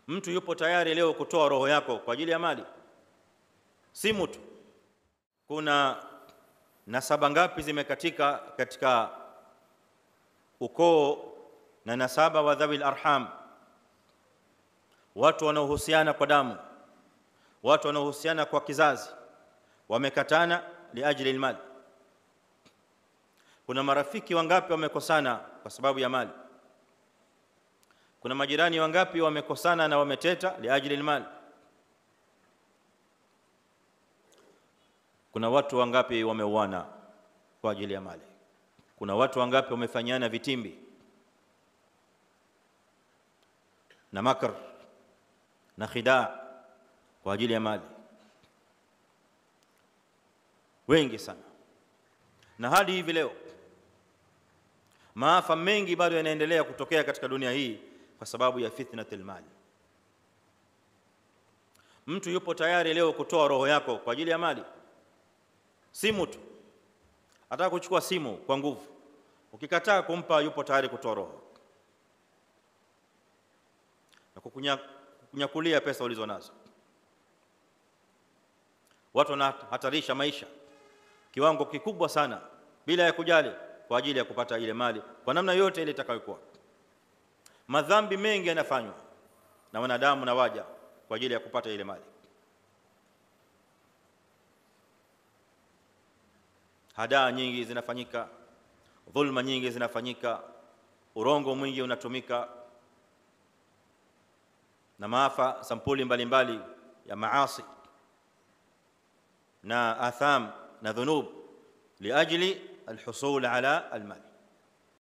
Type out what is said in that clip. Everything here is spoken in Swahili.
Mtu yupo tayari leo kutoa roho yako kwa ajili ya mali? Si mtu. Kuna nasaba ngapi zimekatika katika ukoo na nasaba wa dhawil arham, watu wanaohusiana kwa damu, watu wanaohusiana kwa kizazi, wamekatana liajli almal. Kuna marafiki wangapi wamekosana kwa sababu ya mali? Kuna majirani wangapi wamekosana na wameteta liajli almal? Kuna watu wangapi wameuana kwa ajili ya mali? Kuna watu wangapi wamefanyana vitimbi na makr na khidaa kwa ajili ya mali? Wengi sana. Na hadi hivi leo maafa mengi bado yanaendelea kutokea katika dunia hii kwa sababu ya fitnatul mali. Mtu yupo tayari leo kutoa roho yako kwa ajili ya mali? Si mtu. Ataka kuchukua simu kwa nguvu, ukikataa kumpa yupo tayari kutoa roho na kunyakulia pesa ulizo nazo. Watu wanahatarisha maisha kiwango kikubwa sana bila ya kujali kwa ajili ya kupata ile mali kwa namna yote ile itakayokuwa. Madhambi mengi yanafanywa na wanadamu na waja kwa ajili ya kupata ile mali. Hadaa nyingi zinafanyika, dhulma nyingi zinafanyika, urongo mwingi unatumika, na maafa sampuli mbalimbali ya maasi na atham na dhunub liajli alhusul ala almal.